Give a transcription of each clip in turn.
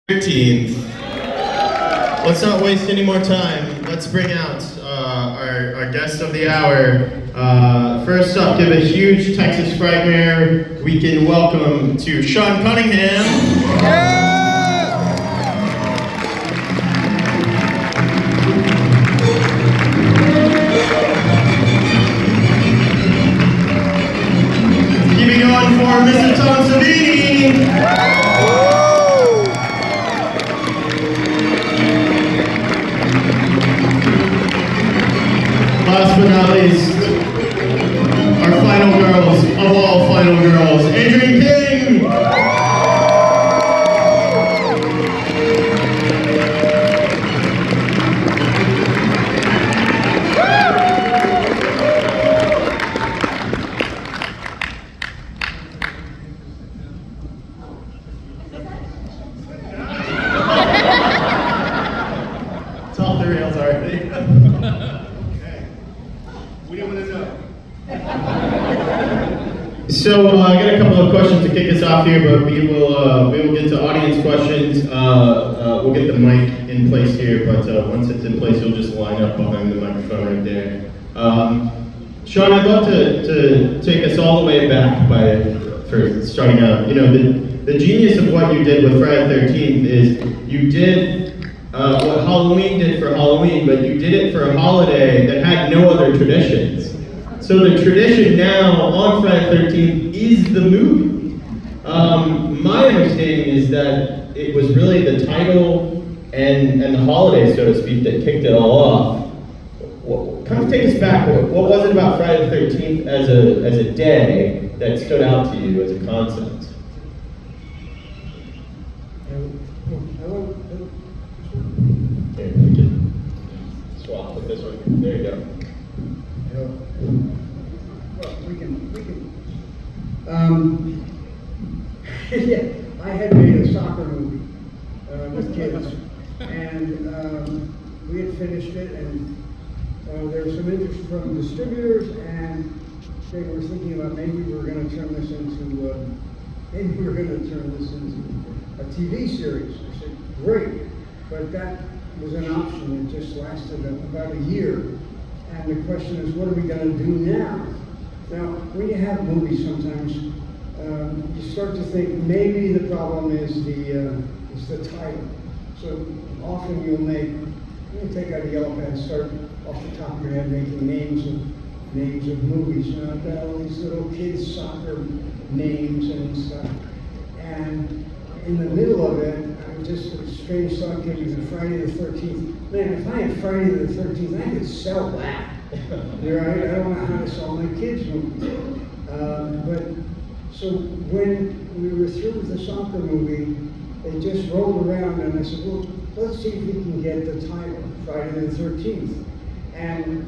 13th. Let's not waste any more time. Let's bring out our guest of the hour. First up, give a huge Texas Frightmare weekend welcome to Sean Cunningham. Keeping on for Mr. Tom Savini. Last but not least, our final girls of all final girls, Adrienne King. It's off the rails already. We don't want to know. So I got a couple of questions to kick us off here, but we will get to audience questions. We'll get the mic in place here, but once it's in place, you'll just line up behind the microphone right there. Sean, I'd love to take us all the way back for starting out. You know, the genius of what you did with Friday the 13th is you did what Halloween did for Halloween, but you did it for a holiday that had no other traditions. So the tradition now on Friday the 13th is the movie. My understanding is that it was really the title and the holiday, so to speak, that kicked it all off. Kind of take us back. What was it about Friday the 13th as a day that stood out to you as a concept? Here, we can swap with this one. There you go. Well, we can. Yeah, I had made a soccer movie with kids, and we had finished it, and there was some interest from distributors, and they were thinking about maybe we were going to turn this into a TV series. I said, great, but that was an option. It just lasted about a year. And the question is, what are we going to do now? Now, when you have movies, sometimes you start to think maybe the problem is the title. So often you take out a yellow pad, start off the top of your head making names of movies. You know, I've got all these little kids' soccer names and stuff. And in the middle of it, just a strange thought came to me, Friday the 13th. Man, if I had Friday the 13th, I could sell that. Right? I don't know how to sell my kids' movies. But so when we were through with the soccer movie, they just rolled around and I said, well, let's see if we can get the title, Friday the 13th. And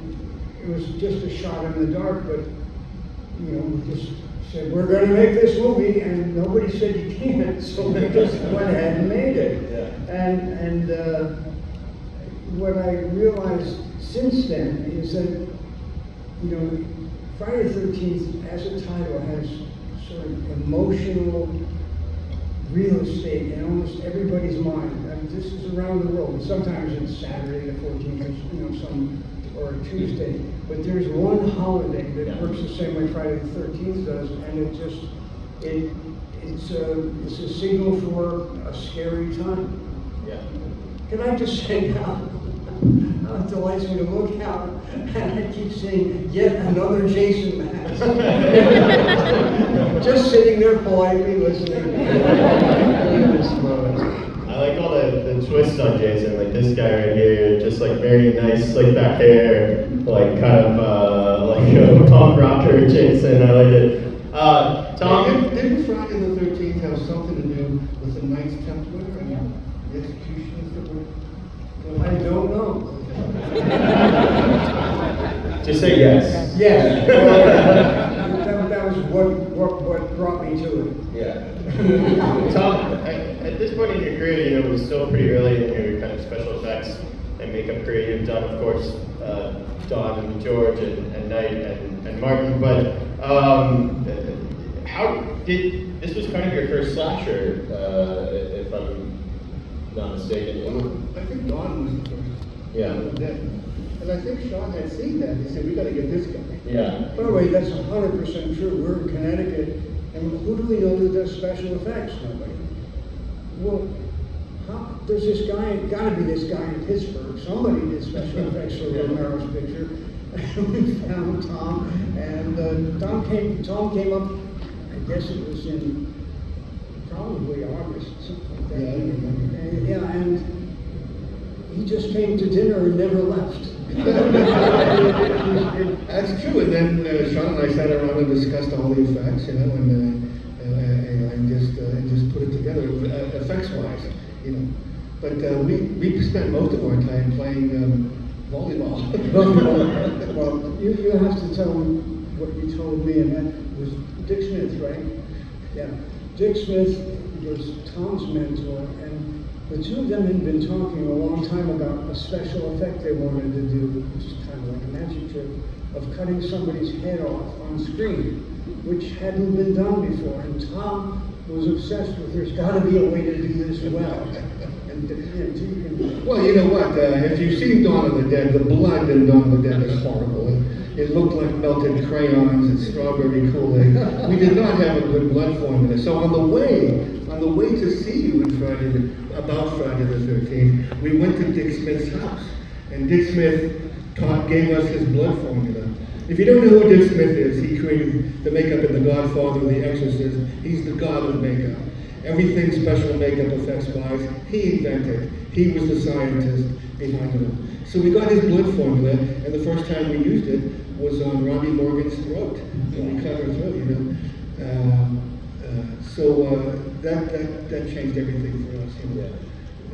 it was just a shot in the dark, but you know, we just said, we're going to make this movie, and nobody said you can't, so we just went ahead and made it. Yeah. And what I realized since then is that, you know, Friday the 13th as a title has sort of emotional real estate in almost everybody's mind. I mean, this is around the world. And sometimes it's Saturday the 14th, you know, or Tuesday. But there's one holiday that works the same way Friday the 13th does, and it's a signal for a scary time. Yeah. Can I just say now, it delights me to look out, and I keep seeing yet another Jason mask. Just sitting there politely listening. I like all the twists on Jason, like this guy right here, just like very nice, slick back hair, like kind of like a punk rocker Jason. I like it. Tom? Didn't Friday the 13th have something to do with the Knights Templar and the executions that were? I don't know. Just say yes. Yes. That was what brought me to it. Yeah. Tom, at this point in your career, you know, it was still pretty early in your kind of special effects and makeup career. You've done, of course, Don and George and Knight and Martin, but how did this was kind of your first slasher, if I'm not mistaken. I think Don was the first. Yeah. And I think Sean had seen that. He said, we gotta get this guy. Yeah. By the way, that's 100% true. We're in Connecticut, and who do we know that does special effects? Nobody. Well, there's this guy, gotta be this guy in Pittsburgh. Somebody did special effects for Romero's picture. We found Tom, and Tom came up, I guess it was in probably August, something like that. Yeah, I remember. And he just came to dinner and never left. That's true, and then Sean and I sat around and discussed all the effects, and just put it together, effects-wise, But we spent most of our time playing volleyball. Well, you have to tell him what you told me, and that was Dick Smith, right? Yeah. Dick Smith was Tom's mentor, and the two of them had been talking a long time about a special effect they wanted to do, which is kind of like a magic trick, of cutting somebody's head off on screen, which hadn't been done before. And Tom was obsessed with, there's got to be a way to do this well. Well, you know what? If you've seen Dawn of the Dead, the blood in Dawn of the Dead is horrible. It looked like melted crayons and strawberry Kool-Aid. We did not have a good blood formula. So on the way to see you about Friday the 13th, we went to Dick Smith's house. And Dick Smith gave us his blood formula. If you don't know who Dick Smith is, he created the makeup in The Godfather, The Exorcist. He's the god of makeup. Everything special makeup effects-wise, he invented. He was the scientist behind it all. So we got his blood formula, and the first time we used it was on Robbie Morgan's throat. When we cut her throat, So that changed everything for us,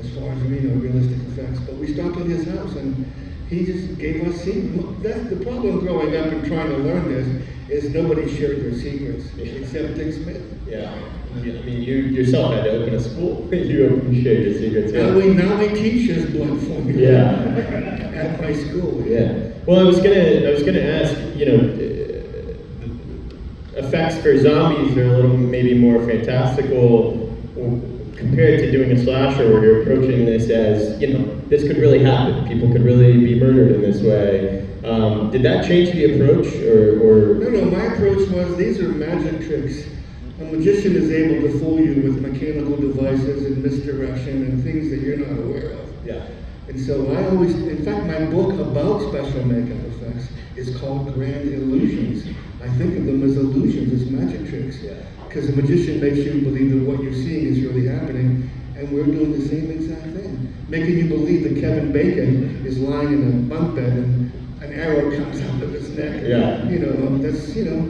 as far as realistic effects. But we stopped at his house, and he just gave us secrets. That's the problem growing up and trying to learn this, is nobody shared their secrets except Dick Smith. Yeah. I mean, you yourself had to open a school. You shared your secrets. Now we teach his blood formula. Yeah. At my school. Yeah. Well, I was gonna ask. Effects for zombies are a little maybe more fantastical compared to doing a slasher, where you're approaching this as this could really happen. People could really be murdered in this way. Did that change the approach, or? No. My approach was, these are magic tricks. A magician is able to fool you with mechanical devices and misdirection and things that you're not aware of. Yeah. And so in fact, my book about special makeup effects is called Grand Illusions. I think of them as illusions, as magic tricks. Yeah. Because the magician makes you believe that what you're seeing is really happening, and we're doing the same exact thing. Making you believe that Kevin Bacon is lying in a bunk bed and an arrow comes out of his neck. Yeah.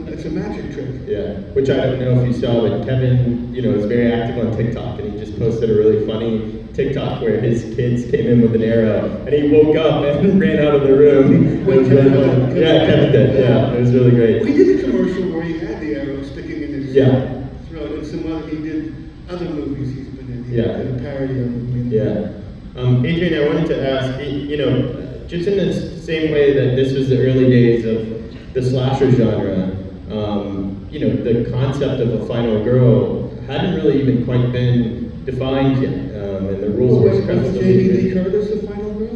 That's a magic trick. Yeah, which I don't know if you saw, but Kevin, is very active on TikTok, and he just posted a really funny TikTok where his kids came in with an arrow, and he woke up and ran out of the room. It was really funny. Yeah, Kevin did. Yeah, it was really great. We did a commercial where he had the arrow sticking in his throat, and he did other movies he's been in. He did a parody of them. Yeah. Adrian, I wanted to ask, just in the same way that this was the early days of the slasher genre, the concept of a final girl hadn't really even quite been defined yet, and the rules were Was Jamie Lee Curtis a final girl?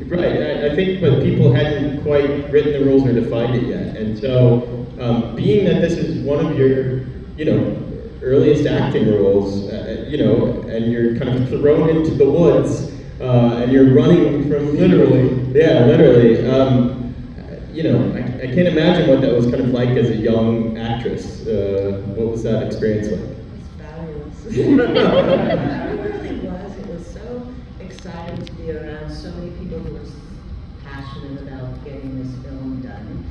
Right, I think, but people hadn't quite written the rules or defined it yet, and so being that this is one of your, earliest acting roles, and you're kind of thrown into the woods, and you're running from literally. I can't imagine what that was kind of like as a young actress. What was that experience like? It's fabulous. It really was. It was so exciting to be around so many people who were passionate about getting this film done.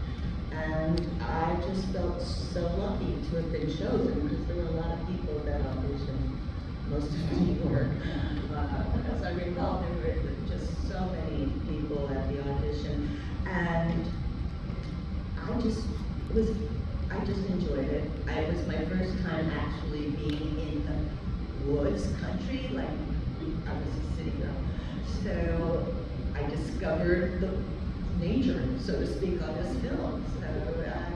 And I just felt so lucky to have been chosen, because there were a lot of people that auditioned. Most of them were. As I recall, there were just so many people at the audition. And I just enjoyed it. It was my first time actually being in the woods country, like I was a city girl. So I discovered the nature, so to speak, on this film. So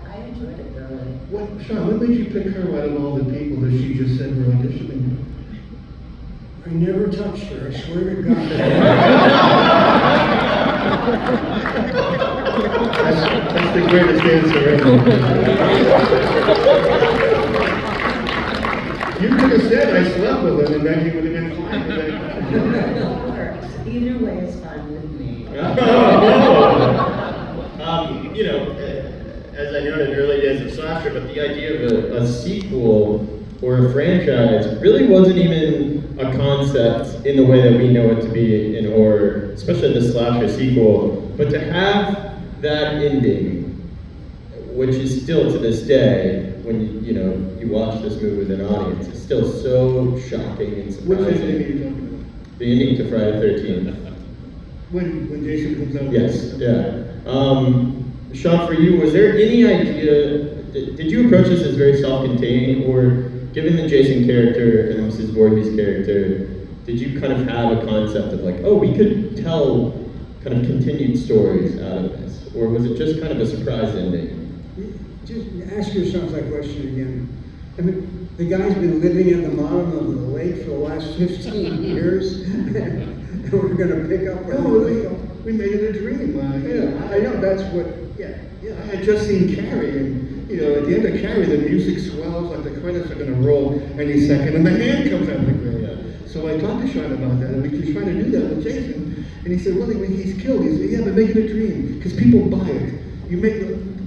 I enjoyed it thoroughly. Sean, what made you pick her out of all the people that she just said were auditioning? I never touched her, I swear to God. That's the greatest answer ever. You could have said I slept with him, and then he would have been fine with that. It works. Either way is fine with me. You know, as I noted early days of slasher, but the idea of a sequel or a franchise really wasn't even a concept in the way that we know it to be in horror, especially the slasher sequel. But to have that ending, which is still to this day, when you watch this movie with an audience, it's still so shocking and Which ending are surprising. you talking about? The ending to Friday the 13th. When Jason comes out? Yes, yeah. Sean, for you, was there any idea, did you approach this as very self-contained, or given the Jason character and Mrs. Voorhees character, did you kind of have a concept of like, oh, we could tell kind of continued stories out of this? Or was it just kind of a surprise ending? Just ask yourself that question again. I mean, the guy's been living at the bottom of the lake for the last 15 years, and we're gonna pick up where We made it a dream. Yeah, I know, that's what, Yeah, I had just seen Carrie, and at the end of Carrie, the music swells, like the credits are going to roll any second, and the hand comes out of the grave. Yeah. So I talked to Sean about that, and we were trying to do that with Jason, and he said, well, when he's killed, he said, yeah, but make it a dream, because people buy it.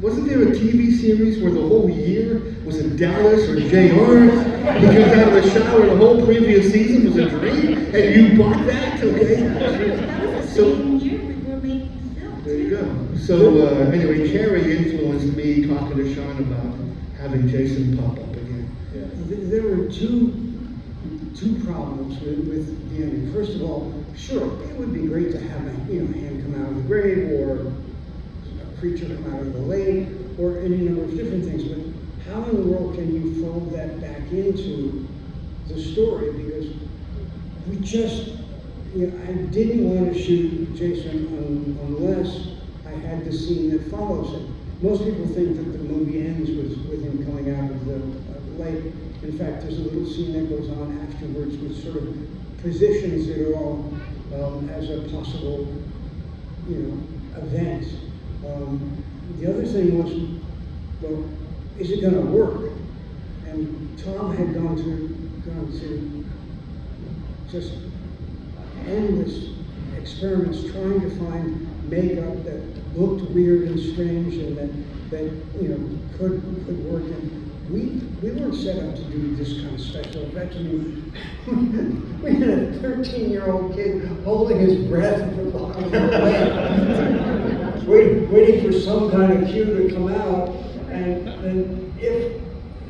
Wasn't there a TV series where the whole year was in Dallas or JR? He comes out of the shower, the whole previous season was a dream, and you bought that, okay? That was the same year we were making the film. There you go. So anyway, Carrie influenced me talking to Sean about having Jason pop up again. there were two problems with the ending. First of all, sure, it would be great to have a hand come out of the grave, or a creature come out of the lake, or any number of different things, but how in the world can you fold that back into the story? Because we just, I didn't want to shoot Jason unless I had the scene that follows it. Most people think that the movie ends with him coming out of the lake. In fact, there's a little scene that goes on afterwards which sort of positions it all as a possible, event. The other thing was, well, is it going to work? And Tom had gone to just endless experiments trying to find makeup that looked weird and strange and that could work. And we weren't set up to do this kind of special effects. I mean, we had a 13-year-old kid holding his breath at the bottom of the lake, waiting for some kind of cue to come out. And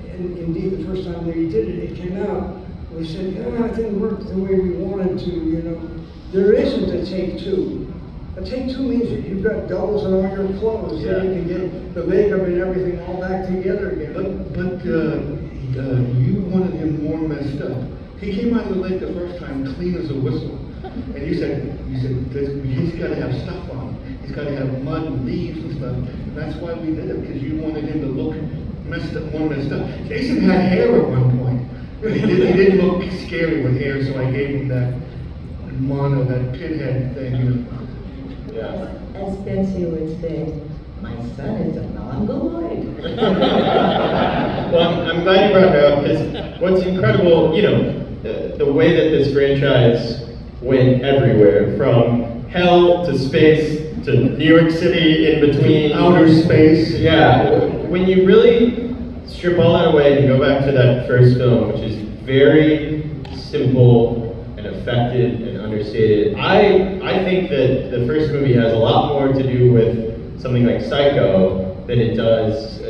indeed the first time that he did it, it came out. We said, it didn't work the way we wanted to. There isn't a take two. A take two means that you've got doubles in all your clothes, so you can get the makeup and everything all back together again. But you wanted him more messed up. He came out of the lake the first time clean as a whistle, and you said he's got to have stuff on him. He's got to have mud and leaves and stuff. And that's why we did it, because you wanted him to look messed up, more messed up. Jason had hair at one point. He didn't look scary with hair, so I gave him that pinhead thing. Yeah. As Betsy would say, my son is a mongoloid. Well, I'm glad you brought that up, because what's incredible, the way that this franchise went everywhere, from hell to space to New York City, in between. Outer space. Yeah. When you really strip all that away and go back to that first film, which is very simple and effective and understated, I think that the first movie has a lot more to do with something like Psycho than it does,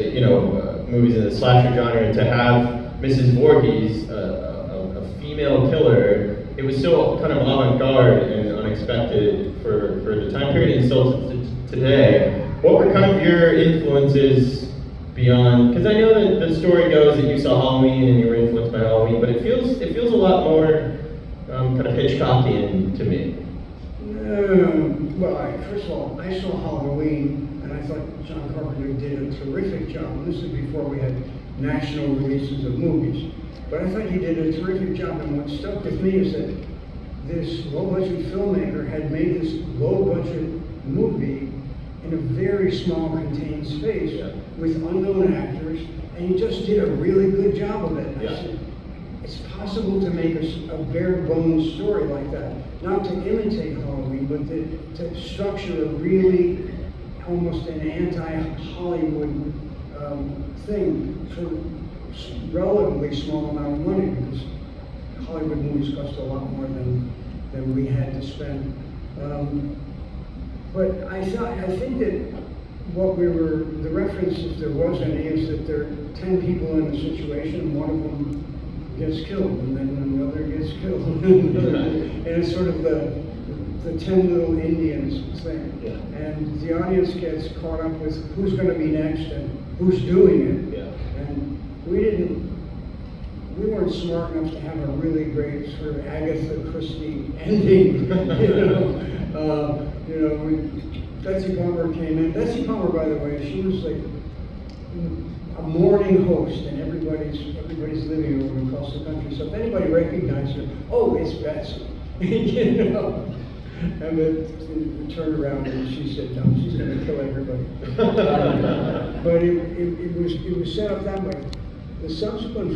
movies in the slasher genre. And to have Mrs. Voorhees, a female killer, it was so kind of avant-garde and unexpected for the time period and still today. What were kind of your influences beyond? Because I know that the story goes that you saw Halloween and you were influenced by Halloween, but it feels a lot more kind of Hitchcockian to me. Well, first of all, I saw Halloween, and I thought John Carpenter did a terrific job. And this is before we had national releases of movies. But I thought he did a terrific job, and what stuck with me is that this low-budget filmmaker had made this low-budget movie in a very small contained space with unknown actors, and he just did a really good job of it. And I said, it's possible to make a bare bones story like that, not to imitate Halloween, but to structure a really almost an anti-Hollywood thing for relatively small amount of money, because Hollywood movies cost a lot more than we had to spend. But I think that the reference, if there was any, is that there are 10 people in a situation, and one of them gets killed, and then another gets killed, and it's sort of the 10 little Indians thing. Yeah. And the audience gets caught up with who's going to be next and who's doing it. Yeah. And we weren't smart enough to have a really great sort of Agatha Christie ending. Betsy Palmer came in. Betsy Palmer, by the way, she was like a morning host in everybody's living room across the country. So if anybody recognized her, oh, it's Betsy. And then we turned around and she said, no, she's going to kill everybody. But it was set up that way. The subsequent